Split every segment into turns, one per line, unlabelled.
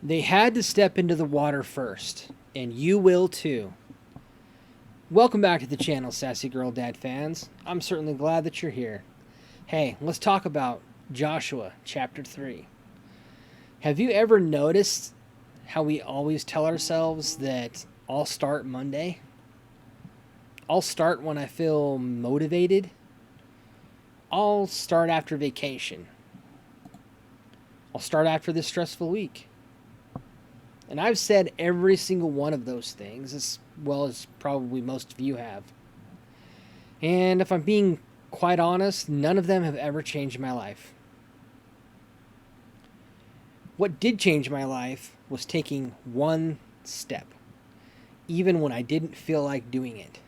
They had to step into the water first, and you will too. Welcome back to the channel, Sassy Girl Dad fans. I'm certainly glad that you're here. Hey, let's talk about Joshua chapter 3. Have you ever noticed how we always tell ourselves that I'll start Monday? I'll start when I feel motivated. I'll start after vacation. I'll start after this stressful week. And I've said every single one of those things, as well as probably most of you have. And if I'm being quite honest, none of them have ever changed my life. What did change my life was taking one step, even when I didn't feel like doing it.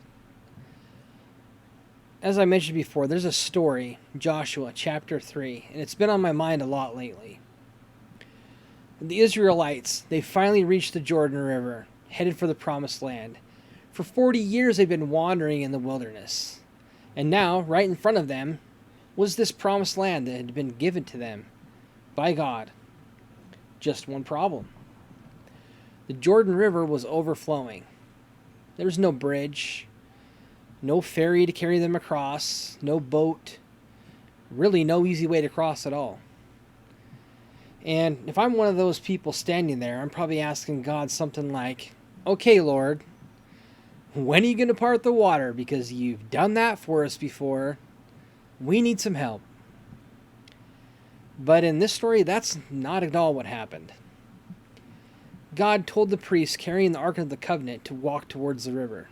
As I mentioned before, there's a story, Joshua chapter 3, and it's been on my mind a lot lately. The Israelites, they finally reached the Jordan River, headed for the Promised Land. For 40 years they've been wandering in the wilderness. And now, right in front of them, was this Promised Land that had been given to them by God. Just one problem. The Jordan River was overflowing. There was no bridge, no ferry to carry them across, no boat, really no easy way to cross at all. And if I'm one of those people standing there, I'm probably asking God something like, okay, Lord, when are you going to part the water? Because you've done that for us before. We need some help. But in this story, that's not at all what happened. God told the priests carrying the Ark of the Covenant to walk towards the river.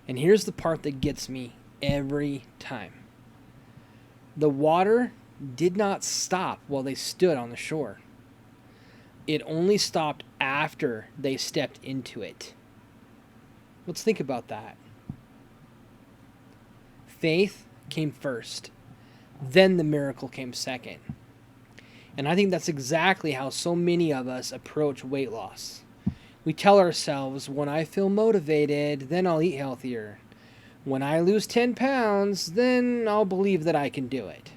And here's the part that gets me every time. The water did not stop while they stood on the shore. It only stopped after they stepped into it. Let's think about that. Faith came first, then the miracle came second. And I think that's exactly how so many of us approach weight loss. We tell ourselves, when I feel motivated, then I'll eat healthier. When I lose 10 pounds, then I'll believe that I can do it.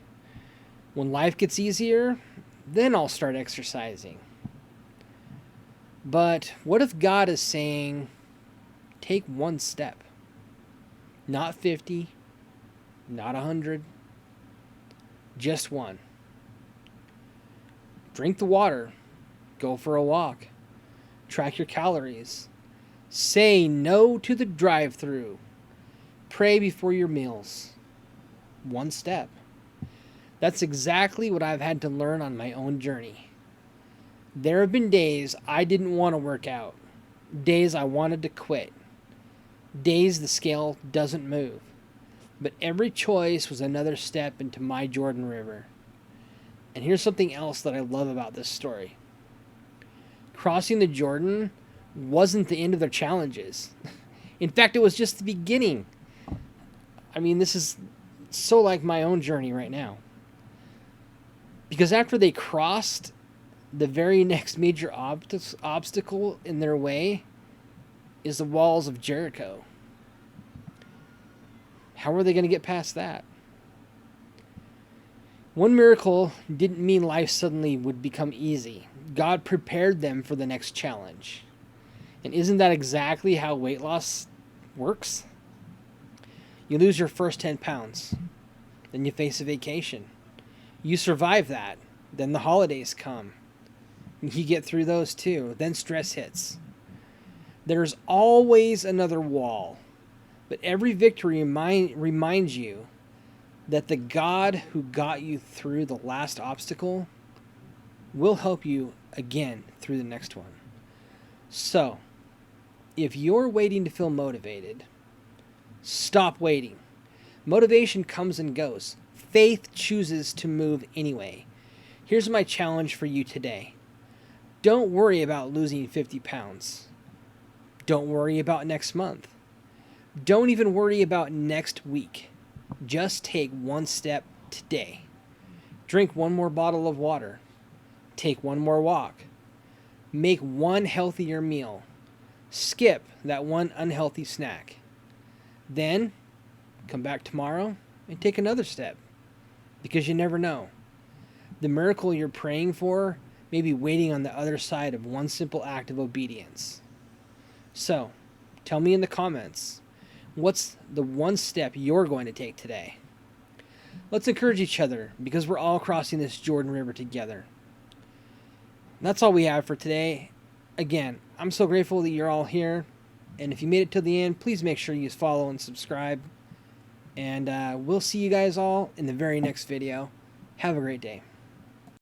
When life gets easier, then I'll start exercising. But what if God is saying, take one step? Not 50, not 100, just one. Drink the water, go for a walk, track your calories, say no to the drive-thru, pray before your meals. One step. That's exactly what I've had to learn on my own journey. There have been days I didn't want to work out, days I wanted to quit, days the scale doesn't move, but every choice was another step into my Jordan River. And here's something else that I love about this story. Crossing the Jordan wasn't the end of their challenges. In fact, it was just the beginning. I mean, this is so like my own journey right now. Because after they crossed, the very next major obstacle in their way is the walls of Jericho. How are they going to get past that? One miracle didn't mean life suddenly would become easy. God prepared them for the next challenge. And isn't that exactly how weight loss works? You lose your first 10 pounds. Then you face a vacation. You survive that. Then the holidays come. You get through those too. Then stress hits. There's always another wall. But every victory reminds you that the God who got you through the last obstacle will help you again through the next one. So, if you're waiting to feel motivated, stop waiting. Motivation comes and goes. Faith chooses to move anyway. Here's my challenge for you today. Don't worry about losing 50 pounds. Don't worry about next month. Don't even worry about next week. Just take one step today. Drink one more bottle of water. Take one more walk. Make one healthier meal. Skip that one unhealthy snack. Then, come back tomorrow and take another step. Because you never know. The miracle you're praying for maybe waiting on the other side of one simple act of obedience. So, tell me in the comments, what's the one step you're going to take today? Let's encourage each other, because we're all crossing this Jordan River together. That's all we have for today. Again, I'm so grateful that you're all here. And if you made it to the end, please make sure you follow and subscribe. And we'll see you guys all in the very next video. Have a great day.